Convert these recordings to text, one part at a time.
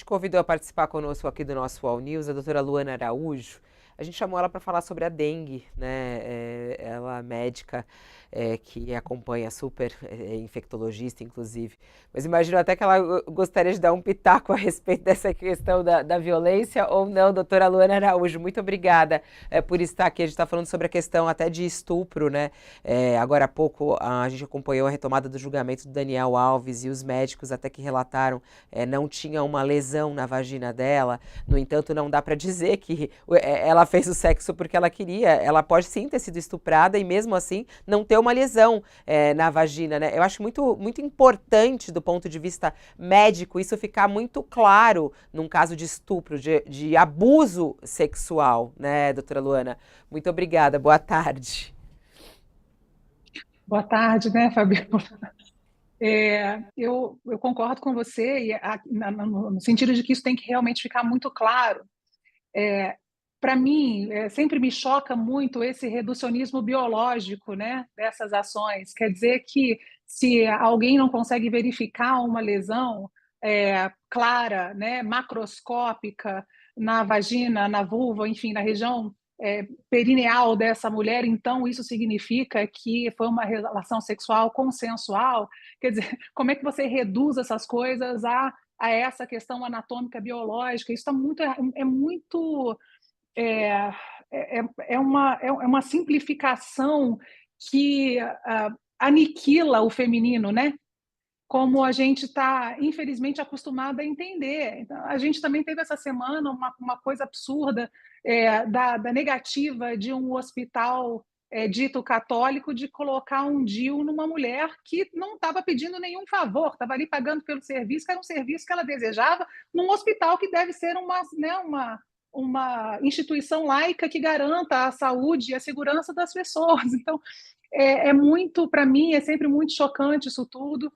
gente convidou a participar conosco aqui do nosso All News a doutora Luana Araújo. A gente chamou ela para falar sobre a dengue, né? Ela é médica que acompanha super, infectologista, inclusive. Mas imagino até que ela gostaria de dar um pitaco a respeito dessa questão da violência ou não, doutora Luana Araújo. Muito obrigada por estar aqui. A gente está falando sobre a questão até de estupro, né? Agora há pouco a gente acompanhou a retomada do julgamento do Daniel Alves e os médicos até que relataram não tinha uma lesão na vagina dela. No entanto, não dá para dizer que ela fez o sexo porque ela queria. Ela pode sim ter sido estuprada e mesmo assim não ter uma lesão na vagina, né? Eu acho muito importante do ponto de vista médico isso ficar muito claro num caso de estupro, de abuso sexual, né, doutora Luana? Muito obrigada, boa tarde. Boa tarde, né, Fabiola? Eu concordo com você no sentido de que isso tem que realmente ficar muito claro. Para mim, sempre me choca muito esse reducionismo biológico, né, dessas ações. Quer dizer que se alguém não consegue verificar uma lesão clara, né, macroscópica na vagina, na vulva, enfim, na região perineal dessa mulher, então isso significa que foi uma relação sexual consensual. Quer dizer, como é que você reduz essas coisas a essa questão anatômica biológica? Isso é muito é, é uma simplificação que aniquila o feminino, né? Como a gente está, infelizmente, acostumada a entender. Então, a gente também teve essa semana uma coisa absurda da negativa de um hospital dito católico de colocar um DIU numa mulher que não estava pedindo nenhum favor, estava ali pagando pelo serviço, que era um serviço que ela desejava, num hospital que deve ser uma instituição laica que garanta a saúde e a segurança das pessoas. Então, muito, para mim, é sempre muito chocante isso tudo.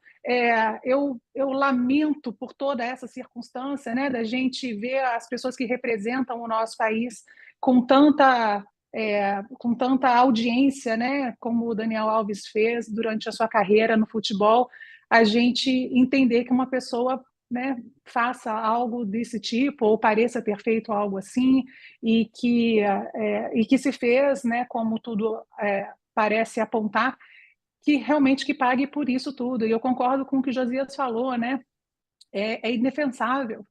Eu lamento por toda essa circunstância, né, da gente ver as pessoas que representam o nosso país com tanta audiência, né, como o Daniel Alves fez durante a sua carreira no futebol, a gente entender que uma pessoa, né, faça algo desse tipo ou pareça ter feito algo assim e que se fez, né, como tudo parece apontar, que realmente que pague por isso tudo. E eu concordo com o que o Josias falou, né? É indefensável.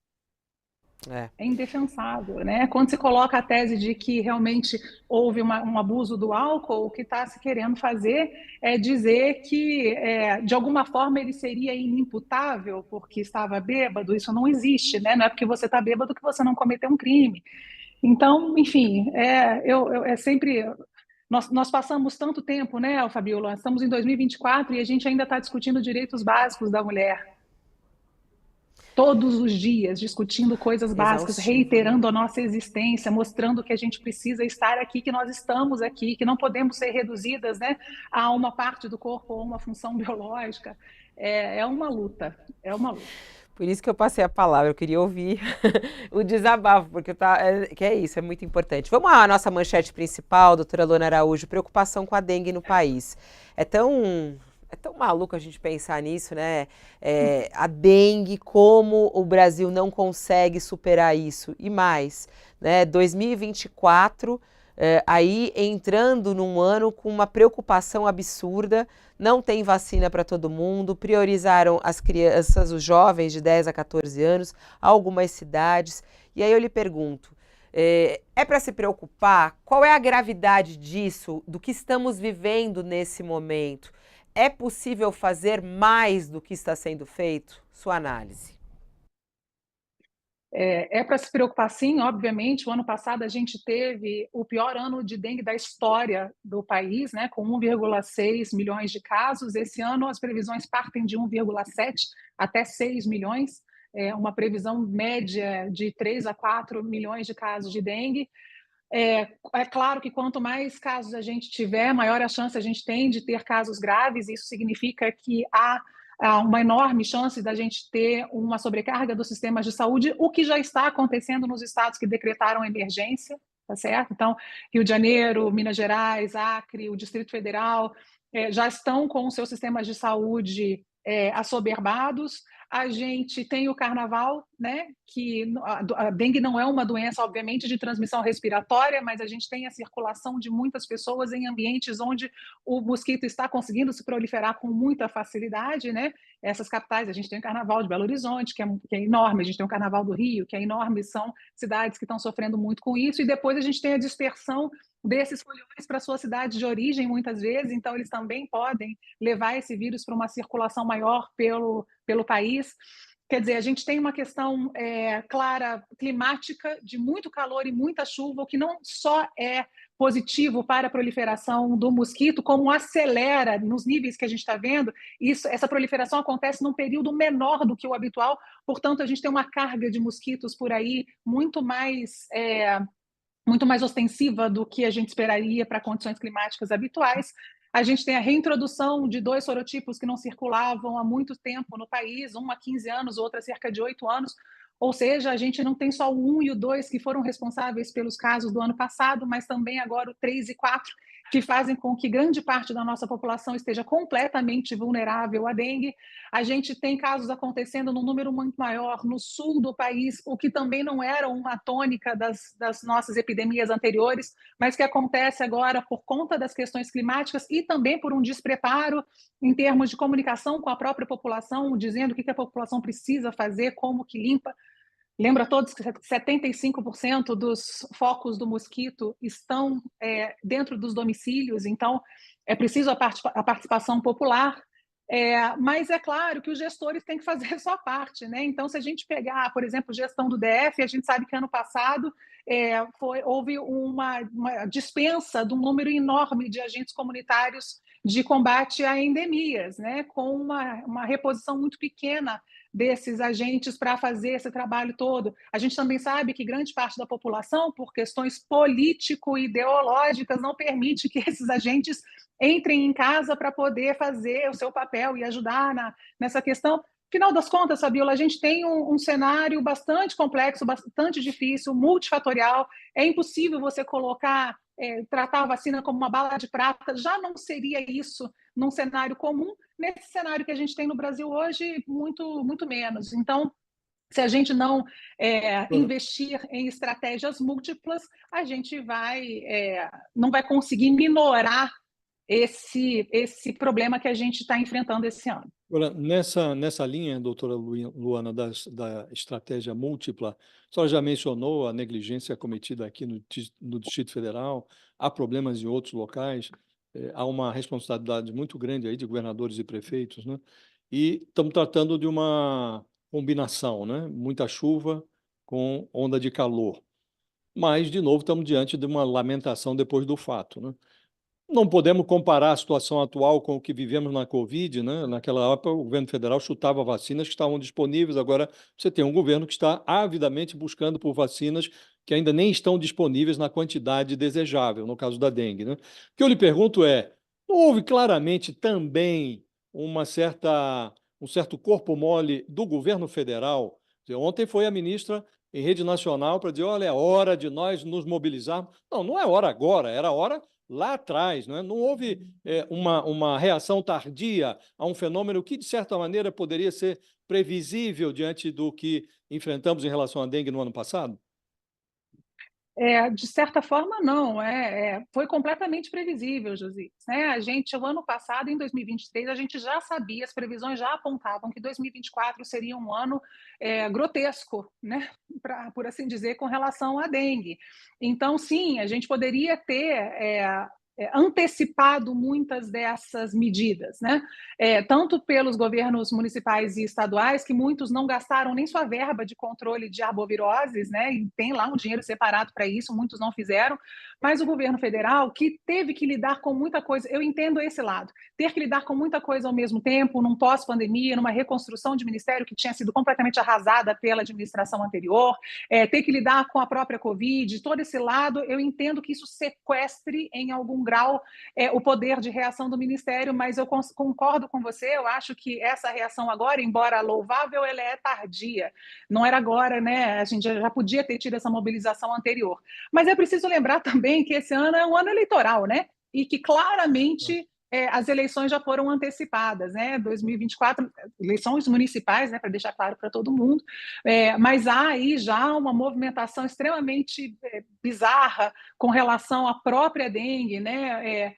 É. É indefensável, né? Quando se coloca a tese de que realmente houve um abuso do álcool, o que está se querendo fazer é dizer que, de alguma forma, ele seria inimputável porque estava bêbado. Isso não existe, né? Não é porque você está bêbado que você não cometeu um crime. Então, enfim, é sempre. Nós passamos tanto tempo, né, Fabiola? Estamos em 2024 e a gente ainda está discutindo direitos básicos da mulher. Todos os dias, discutindo coisas básicas, Exaustivo, né? reiterando a nossa existência, mostrando que a gente precisa estar aqui, que nós estamos aqui, que não podemos ser reduzidas, né, a uma parte do corpo ou uma função biológica. É uma luta, é uma luta. Por isso que eu passei a palavra, eu queria ouvir o desabafo, porque que é isso, é muito importante. Vamos à nossa manchete principal, doutora Luana Araújo, preocupação com a dengue no país. É tão maluco a gente pensar nisso, né? A dengue, como o Brasil não consegue superar isso. E mais, né? 2024, aí entrando num ano com uma preocupação absurda, não tem vacina para todo mundo, priorizaram as crianças, os jovens de 10 a 14 anos, algumas cidades. E aí eu lhe pergunto, para se preocupar? Qual é a gravidade disso, do que estamos vivendo nesse momento? É possível fazer mais do que está sendo feito? Sua análise. Para se preocupar, sim, obviamente. O ano passado a gente teve o pior ano de dengue da história do país, né, com 1,6 milhões de casos. Esse ano as previsões partem de 1,7 até 6 milhões, uma previsão média de 3 a 4 milhões de casos de dengue. É claro que quanto mais casos a gente tiver, maior a chance a gente tem de ter casos graves. Isso significa que há uma enorme chance da gente ter uma sobrecarga dos sistemas de saúde, o que já está acontecendo nos estados que decretaram emergência, tá certo? Então, Rio de Janeiro, Minas Gerais, Acre, o Distrito Federal já estão com os seus sistemas de saúde assoberbados. A gente tem o carnaval, né, que a dengue não é uma doença, obviamente, de transmissão respiratória, mas a gente tem a circulação de muitas pessoas em ambientes onde o mosquito está conseguindo se proliferar com muita facilidade, né? Essas capitais, a gente tem o Carnaval de Belo Horizonte, que é enorme, a gente tem o Carnaval do Rio, que é enorme, são cidades que estão sofrendo muito com isso, e depois a gente tem a dispersão desses foliões para sua cidade de origem, muitas vezes, então eles também podem levar esse vírus para uma circulação maior pelo país. Quer dizer, a gente tem uma questão clara climática de muito calor e muita chuva, o que não só é positivo para a proliferação do mosquito, como acelera nos níveis que a gente está vendo. Essa proliferação acontece num período menor do que o habitual, portanto, a gente tem uma carga de mosquitos por aí muito mais ostensiva do que a gente esperaria para condições climáticas habituais. A gente tem a reintrodução de 2 sorotipos que não circulavam há muito tempo no país, um há 15 anos, outro há cerca de 8 anos. Ou seja, a gente não tem só o 1 e o 2 que foram responsáveis pelos casos do ano passado, mas também agora o 3 e 4, que fazem com que grande parte da nossa população esteja completamente vulnerável à dengue. A gente tem casos acontecendo num número muito maior no sul do país, o que também não era uma tônica das nossas epidemias anteriores, mas que acontece agora por conta das questões climáticas e também por um despreparo em termos de comunicação com a própria população, dizendo o que a população precisa fazer, como que limpa. Lembra a todos que 75% dos focos do mosquito estão dentro dos domicílios, então é preciso a participação popular, mas é claro que os gestores têm que fazer a sua parte, né? Então, se a gente pegar, por exemplo, gestão do DF, a gente sabe que ano passado houve uma dispensa de um número enorme de agentes comunitários de combate a endemias, né? Com uma reposição muito pequena desses agentes para fazer esse trabalho todo. A gente também sabe que grande parte da população, por questões político-ideológicas, não permite que esses agentes entrem em casa para poder fazer o seu papel e ajudar nessa questão. Final das contas, Fabiola, a gente tem um cenário bastante complexo, bastante difícil, multifatorial. É impossível você tratar a vacina como uma bala de prata. Já não seria isso num cenário comum. Nesse cenário que a gente tem no Brasil hoje, muito, muito menos. Então, se a gente não investir em estratégias múltiplas, a gente não vai conseguir minorar esse problema que a gente está enfrentando esse ano. Agora, nessa linha, doutora Luana, da estratégia múltipla, a senhora já mencionou a negligência cometida aqui no Distrito Federal, há problemas em outros locais, há uma responsabilidade muito grande aí de governadores e prefeitos, né? E estamos tratando de uma combinação, né? Muita chuva com onda de calor. Mas, de novo, estamos diante de uma lamentação depois do fato, né? Não podemos comparar a situação atual com o que vivemos na Covid, né? Naquela época, o governo federal chutava vacinas que estavam disponíveis. Agora, você tem um governo que está avidamente buscando por vacinas que ainda nem estão disponíveis na quantidade desejável, no caso da dengue, né? O que eu lhe pergunto é, não houve claramente também um certo corpo mole do governo federal? Ontem foi a ministra em rede nacional para dizer, olha, é hora de nós nos mobilizarmos. Não, não é hora agora, era hora lá atrás, não é? Não houve uma reação tardia a um fenômeno que, de certa maneira, poderia ser previsível diante do que enfrentamos em relação à dengue no ano passado? De certa forma, não. Foi completamente previsível, Josias, né? O ano passado, em 2023, a gente já sabia, as previsões já apontavam que 2024 seria um ano grotesco, né? Por assim dizer, com relação à dengue. Então, sim, a gente poderia ter antecipado muitas dessas medidas, né? Tanto pelos governos municipais e estaduais, que muitos não gastaram nem sua verba de controle de arboviroses, né? E tem lá um dinheiro separado para isso, muitos não fizeram, mas o governo federal, que teve que lidar com muita coisa, eu entendo esse lado, ter que lidar com muita coisa ao mesmo tempo, num pós-pandemia, numa reconstrução de ministério que tinha sido completamente arrasada pela administração anterior, ter que lidar com a própria Covid, todo esse lado, eu entendo que isso sequestre em algum grau o poder de reação do Ministério, mas eu concordo com você, eu acho que essa reação agora, embora louvável, ela é tardia. Não era agora, né? A gente já podia ter tido essa mobilização anterior. Mas é preciso lembrar também que esse ano é um ano eleitoral, né? E que claramente as eleições já foram antecipadas, né? 2024, eleições municipais, né? Para deixar claro para todo mundo, mas há aí já uma movimentação extremamente bizarra com relação à própria dengue, né?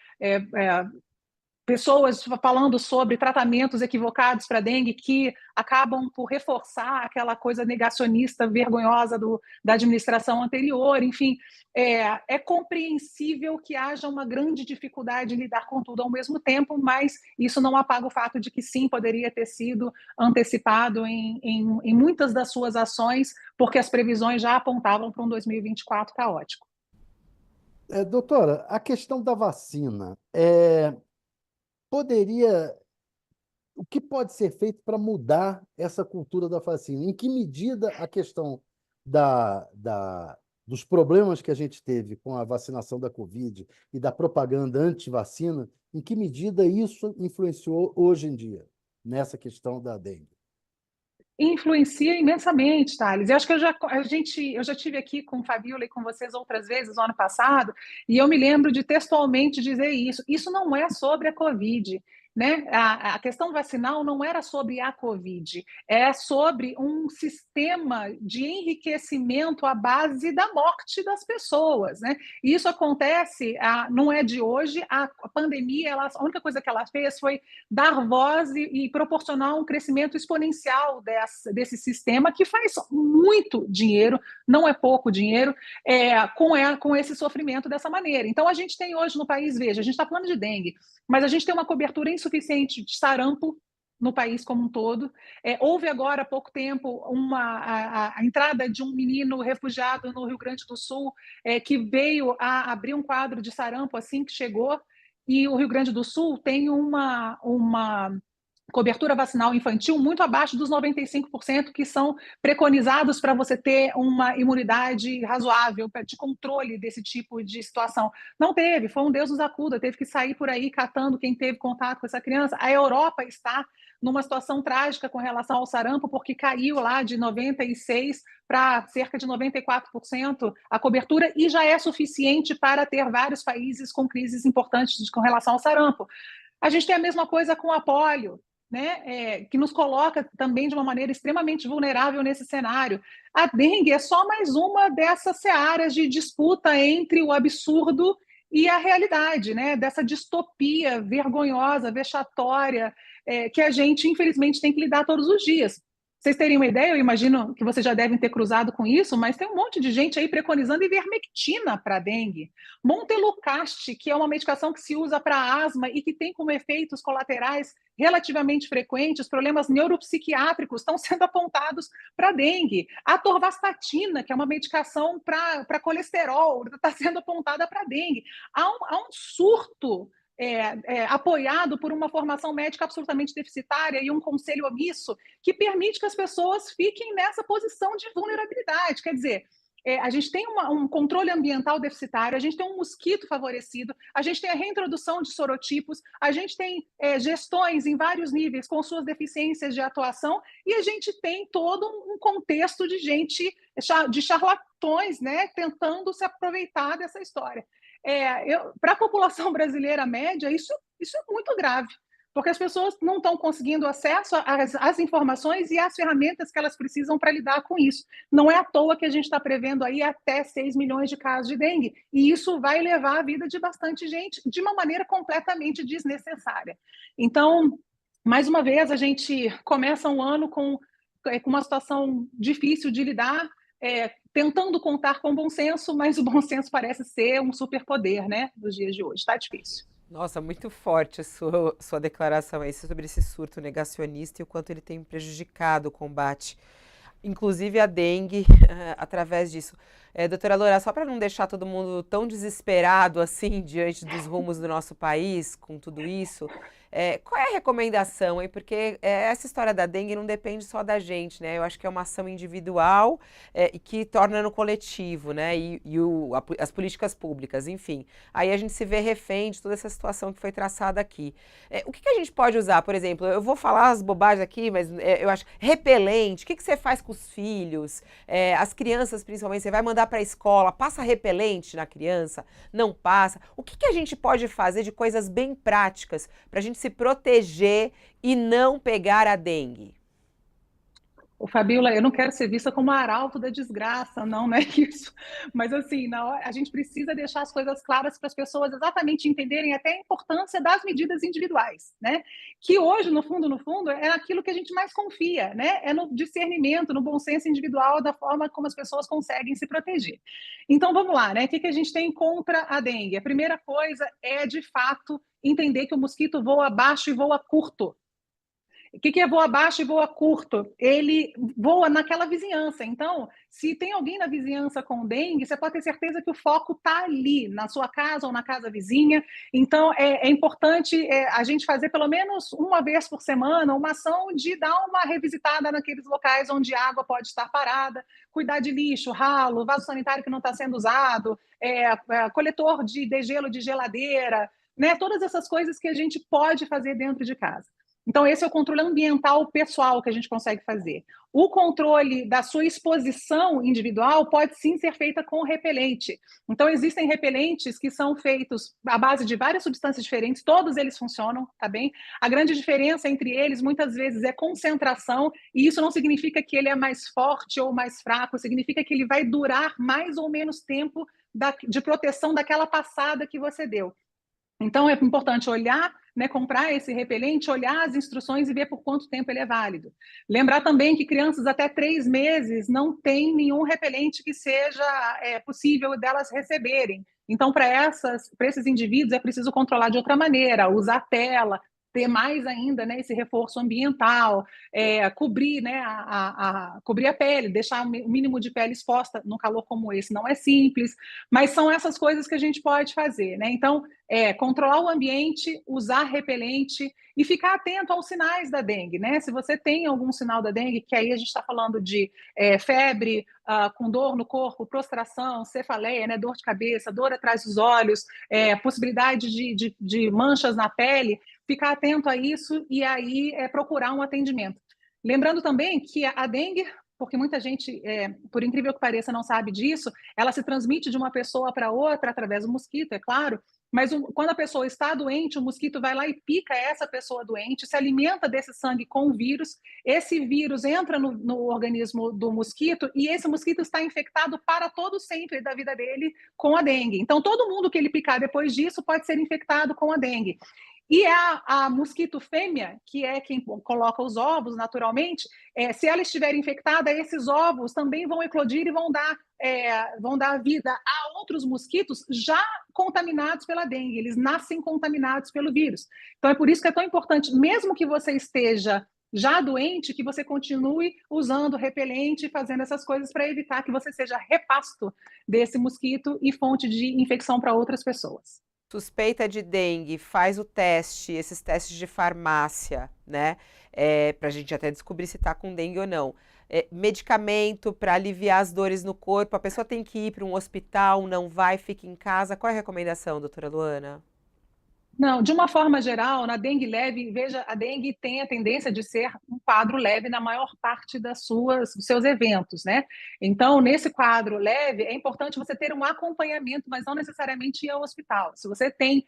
Pessoas falando sobre tratamentos equivocados para dengue que acabam por reforçar aquela coisa negacionista vergonhosa da administração anterior. Enfim, é compreensível que haja uma grande dificuldade em lidar com tudo ao mesmo tempo, mas isso não apaga o fato de que sim, poderia ter sido antecipado em muitas das suas ações, porque as previsões já apontavam para um 2024 caótico. Doutora, a questão da vacina, poderia. O que pode ser feito para mudar essa cultura da vacina? Em que medida a questão dos problemas que a gente teve com a vacinação da Covid e da propaganda anti-vacina, em que medida isso influenciou hoje em dia nessa questão da dengue? Influencia imensamente, Thales. Eu acho que eu já tive aqui com o Fabiola e com vocês outras vezes no ano passado, e eu me lembro de textualmente dizer isso. Isso não é sobre a Covid, né? A questão vacinal não era sobre a Covid, é sobre um sistema de enriquecimento à base da morte das pessoas, né? E isso acontece, não é de hoje. A pandemia, a única coisa que ela fez foi dar voz e proporcionar um crescimento exponencial desse sistema que faz muito dinheiro, não é pouco dinheiro, com esse sofrimento dessa maneira. Então, a gente tem hoje no país, veja, a gente está falando de dengue, mas a gente tem uma cobertura insuficiente de sarampo no país como um todo. Houve agora há pouco tempo a entrada de um menino refugiado no Rio Grande do Sul, que veio a abrir um quadro de sarampo assim que chegou, e o Rio Grande do Sul tem uma cobertura vacinal infantil muito abaixo dos 95% que são preconizados para você ter uma imunidade razoável de controle desse tipo de situação. Não teve, foi um Deus nos acuda, teve que sair por aí catando quem teve contato com essa criança. A Europa está numa situação trágica com relação ao sarampo, porque caiu lá de 96% para cerca de 94% a cobertura, e já é suficiente para ter vários países com crises importantes com relação ao sarampo. A gente tem a mesma coisa com a polio, né, que nos coloca também de uma maneira extremamente vulnerável nesse cenário. A dengue é só mais uma dessas searas de disputa entre o absurdo e a realidade, né, dessa distopia vergonhosa, vexatória, que a gente, infelizmente, tem que lidar todos os dias. Vocês terem uma ideia, eu imagino que vocês já devem ter cruzado com isso, mas tem um monte de gente aí preconizando ivermectina para dengue. Montelukast, que é uma medicação que se usa para asma e que tem como efeitos colaterais relativamente frequentes, problemas neuropsiquiátricos, estão sendo apontados para dengue. A atorvastatina, que é uma medicação para colesterol, está sendo apontada para dengue. Há um surto apoiado por uma formação médica absolutamente deficitária e um conselho omisso que permite que as pessoas fiquem nessa posição de vulnerabilidade. Quer dizer, a gente tem um controle ambiental deficitário, a gente tem um mosquito favorecido, a gente tem a reintrodução de sorotipos, a gente tem gestões em vários níveis com suas deficiências de atuação, e a gente tem todo um contexto de gente, de charlatões, né, tentando se aproveitar dessa história. Para a população brasileira média, isso é muito grave, porque as pessoas não estão conseguindo acesso às informações e às ferramentas que elas precisam para lidar com isso. Não é à toa que a gente está prevendo aí até 6 milhões de casos de dengue, e isso vai levar a vida de bastante gente de uma maneira completamente desnecessária. Então, mais uma vez, a gente começa um ano com uma situação difícil de lidar, tentando contar com bom senso, mas o bom senso parece ser um superpoder, né, dos dias de hoje. Está difícil. Nossa, muito forte a sua declaração aí sobre esse surto negacionista e o quanto ele tem prejudicado o combate, inclusive a dengue, através disso. Doutora Loura, só para não deixar todo mundo tão desesperado assim diante dos rumos do nosso país, com tudo isso, Qual é a recomendação, hein? Porque essa história da dengue não depende só da gente, né? Eu acho que é uma ação individual e que torna no coletivo, né? As políticas públicas, enfim. Aí a gente se vê refém de toda essa situação que foi traçada aqui. O que a gente pode usar, por exemplo? Eu vou falar as bobagens aqui, mas eu acho repelente. O que você faz com os filhos? As crianças, principalmente, você vai mandar para a escola, passa repelente na criança? Não passa? O que a gente pode fazer de coisas bem práticas para a gente se proteger e não pegar a dengue? Ô, Fabíola, eu não quero ser vista como arauto da desgraça, não é isso. Mas, assim, na hora, a gente precisa deixar as coisas claras para as pessoas exatamente entenderem até a importância das medidas individuais, né? Que hoje, no fundo, é aquilo que a gente mais confia, né? É no discernimento, no bom senso individual, da forma como as pessoas conseguem se proteger. Então, vamos lá, né? O que a gente tem contra a dengue? A primeira coisa é, de fato, entender que o mosquito voa baixo e voa curto. O que é voa baixo e voa curto? Ele voa naquela vizinhança. Então, se tem alguém na vizinhança com dengue, você pode ter certeza que o foco está ali, na sua casa ou na casa vizinha. Então, é importante a gente fazer pelo menos uma vez por semana uma ação de dar uma revisitada naqueles locais onde a água pode estar parada, cuidar de lixo, ralo, vaso sanitário que não está sendo usado, coletor de degelo de geladeira, né? Todas essas coisas que a gente pode fazer dentro de casa. Então, esse é o controle ambiental pessoal que a gente consegue fazer. O controle da sua exposição individual pode sim ser feita com repelente. Então, existem repelentes que são feitos à base de várias substâncias diferentes, todos eles funcionam, tá bem? A grande diferença entre eles, muitas vezes, é concentração, e isso não significa que ele é mais forte ou mais fraco, significa que ele vai durar mais ou menos tempo de proteção daquela passada que você deu. Então, é importante olhar, né, comprar esse repelente, olhar as instruções e ver por quanto tempo ele é válido. Lembrar também que crianças até 3 meses não têm nenhum repelente que seja possível delas receberem. Então, para esses indivíduos, é preciso controlar de outra maneira, usar tela, ter mais ainda, né, esse reforço ambiental, cobrir, né, cobrir a pele, deixar o mínimo de pele exposta num calor como esse não é simples, mas são essas coisas que a gente pode fazer, né? Então, controlar o ambiente, usar repelente e ficar atento aos sinais da dengue, né? Se você tem algum sinal da dengue, que aí a gente está falando de febre, com dor no corpo, prostração, cefaleia, né, dor de cabeça, dor atrás dos olhos, possibilidade de manchas na pele, ficar atento a isso e aí procurar um atendimento. Lembrando também que a dengue, porque muita gente, por incrível que pareça, não sabe disso, ela se transmite de uma pessoa para outra através do mosquito, é claro, mas quando a pessoa está doente, o mosquito vai lá e pica essa pessoa doente, se alimenta desse sangue com o vírus, esse vírus entra no organismo do mosquito e esse mosquito está infectado para todo sempre da vida dele com a dengue. Então, todo mundo que ele picar depois disso pode ser infectado com a dengue. E a mosquito fêmea, que é quem coloca os ovos naturalmente, se ela estiver infectada, esses ovos também vão eclodir e vão dar vida a outros mosquitos já contaminados pela dengue. Eles nascem contaminados pelo vírus. Então, é por isso que é tão importante, mesmo que você esteja já doente, que você continue usando repelente e fazendo essas coisas para evitar que você seja repasto desse mosquito e fonte de infecção para outras pessoas. Suspeita de dengue, faz o teste, esses testes de farmácia, né? Para a gente até descobrir se está com dengue ou não. Medicamento para aliviar as dores no corpo, a pessoa tem que ir para um hospital, não vai, fica em casa. Qual é a recomendação, doutora Luana? Não, de uma forma geral, na dengue leve, veja, a dengue tem a tendência de ser um quadro leve na maior parte dos seus eventos, né? Então, nesse quadro leve, é importante você ter um acompanhamento, mas não necessariamente ir ao hospital. Se você tem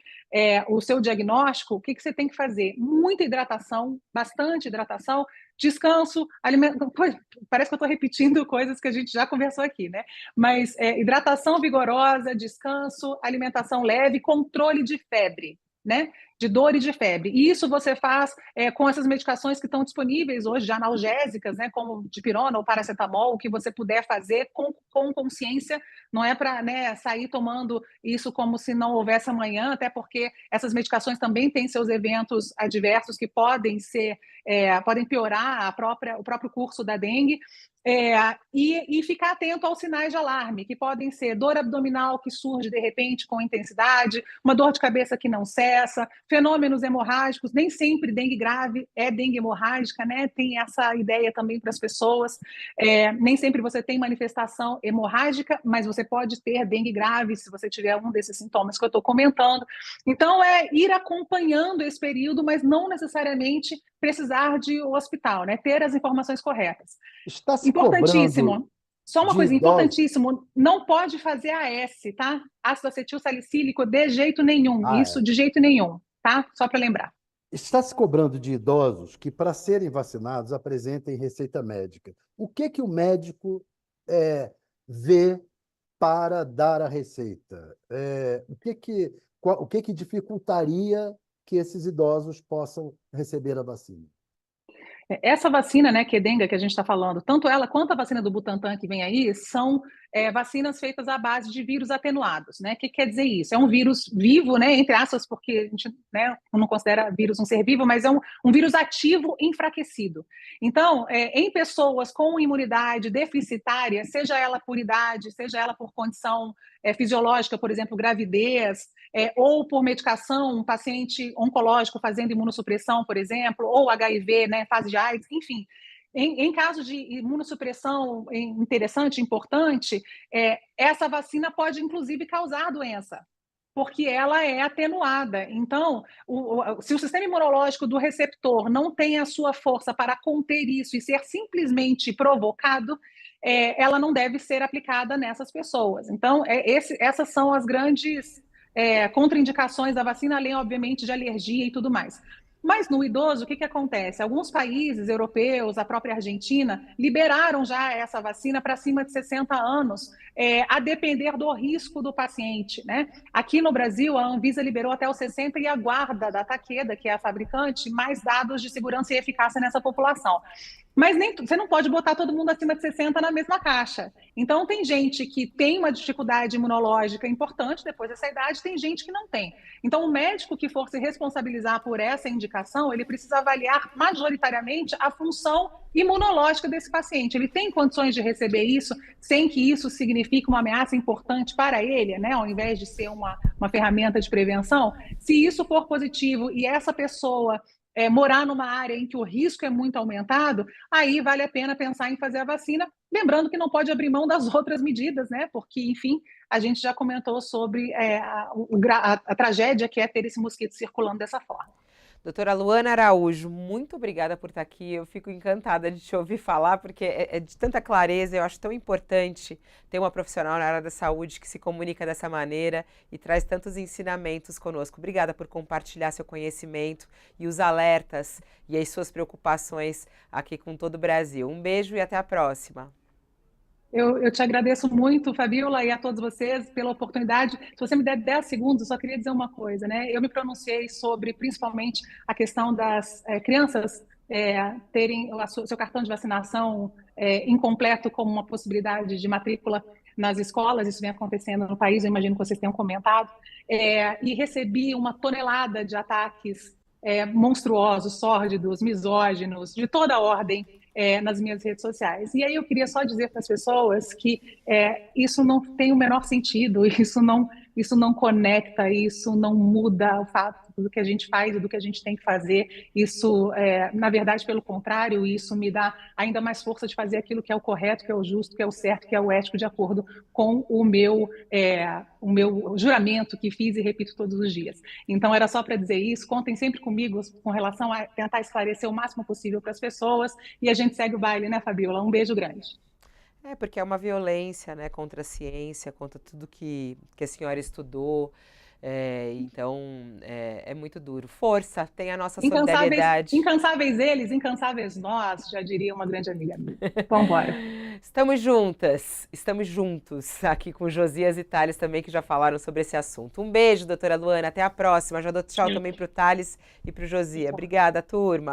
o seu diagnóstico, o que você tem que fazer? Muita hidratação, bastante hidratação, descanso, alimentação. Parece que eu estou repetindo coisas que a gente já conversou aqui, né? Mas hidratação vigorosa, descanso, alimentação leve, controle de febre, né? De dor e de febre. E isso você faz com essas medicações que estão disponíveis hoje, de analgésicas, né? Como dipirona ou paracetamol, o que você puder fazer com consciência, não é para, né, sair tomando isso como se não houvesse amanhã, até porque essas medicações também têm seus eventos adversos que podem piorar o próprio curso da dengue. E ficar atento aos sinais de alarme, que podem ser dor abdominal que surge de repente com intensidade, uma dor de cabeça que não cessa, fenômenos hemorrágicos, nem sempre dengue grave é dengue hemorrágica, né? Tem essa ideia também para as pessoas. Nem sempre você tem manifestação hemorrágica, mas você pode ter dengue grave se você tiver um desses sintomas que eu estou comentando. Então, ir acompanhando esse período, mas não necessariamente precisar de hospital, né? Ter as informações corretas. Está se cobrando Importantíssimo. Só uma de coisa, idosos. importantíssimo, não pode fazer AS, tá? Ácido acetil salicílico de jeito nenhum, isso de jeito nenhum, tá? Só para lembrar. Está se cobrando de idosos que, para serem vacinados, apresentem receita médica. O que o médico vê para dar a receita? O que dificultaria que esses idosos possam receber a vacina? Essa vacina, né, Qdenga, que a gente está falando, tanto ela quanto a vacina do Butantan que vem aí, são vacinas feitas à base de vírus atenuados, né? O que quer dizer isso? É um vírus vivo, né, entre aspas, porque a gente, né, não considera vírus um ser vivo, mas é um vírus ativo enfraquecido. Então, em pessoas com imunidade deficitária, seja ela por idade, seja ela por condição fisiológica, por exemplo, gravidez, ou por medicação, um paciente oncológico fazendo imunossupressão, por exemplo, ou HIV, né, fase de AIDS, enfim. Em caso de imunossupressão interessante, importante, essa vacina pode, inclusive, causar a doença, porque ela é atenuada. Então, se o sistema imunológico do receptor não tem a sua força para conter isso e ser simplesmente provocado, ela não deve ser aplicada nessas pessoas. Então, essas são as grandes contraindicações da vacina, além, obviamente, de alergia e tudo mais. Mas no idoso, o que acontece? Alguns países europeus, a própria Argentina, liberaram já essa vacina para acima de 60 anos, a depender do risco do paciente, né? Aqui no Brasil, a Anvisa liberou até os 60 e aguarda da Takeda, que é a fabricante, mais dados de segurança e eficácia nessa população. Mas você não pode botar todo mundo acima de 60 na mesma caixa. Então, tem gente que tem uma dificuldade imunológica importante depois dessa idade, tem gente que não tem. Então, o médico que for se responsabilizar por essa indicação, ele precisa avaliar majoritariamente a função imunológica desse paciente. Ele tem condições de receber isso sem que isso signifique uma ameaça importante para ele, né? Ao invés de ser uma ferramenta de prevenção? Se isso for positivo e essa pessoa morar numa área em que o risco é muito aumentado, aí vale a pena pensar em fazer a vacina, lembrando que não pode abrir mão das outras medidas, né? Porque, enfim, a gente já comentou sobre a tragédia que é ter esse mosquito circulando dessa forma. Doutora Luana Araújo, muito obrigada por estar aqui. Eu fico encantada de te ouvir falar, porque é de tanta clareza. Eu acho tão importante ter uma profissional na área da saúde que se comunica dessa maneira e traz tantos ensinamentos conosco. Obrigada por compartilhar seu conhecimento e os alertas e as suas preocupações aqui com todo o Brasil. Um beijo e até a próxima. Eu te agradeço muito, Fabiola, e a todos vocês pela oportunidade. Se você me der 10 segundos, eu só queria dizer uma coisa, né? Eu me pronunciei sobre, principalmente, a questão das crianças terem o seu cartão de vacinação incompleto como uma possibilidade de matrícula nas escolas. Isso vem acontecendo no país, eu imagino que vocês tenham comentado. E recebi uma tonelada de ataques monstruosos, sórdidos, misóginos, de toda a ordem, nas minhas redes sociais. E aí eu queria só dizer para as pessoas que isso não tem o menor sentido, isso não conecta, isso não muda o fato do que a gente faz e do que a gente tem que fazer. Isso, na verdade, pelo contrário, isso me dá ainda mais força de fazer aquilo que é o correto, que é o justo, que é o certo, que é o ético, de acordo com o meu juramento que fiz e repito todos os dias. Então, era só para dizer isso. Contem sempre comigo com relação a tentar esclarecer o máximo possível para as pessoas e a gente segue o baile, né, Fabiola? Um beijo grande. Porque é uma violência, né, contra a ciência, contra tudo que a senhora estudou. Então, é muito duro. Força, tem a nossa solidariedade. Incansáveis eles, incansáveis nós, já diria uma grande amiga minha. Vamos embora. Estamos juntos aqui com Josias e Thales também, que já falaram sobre esse assunto. Um beijo, doutora Luana, até a próxima. Já dou tchau também para o Thales e para o Josias. Obrigada, turma.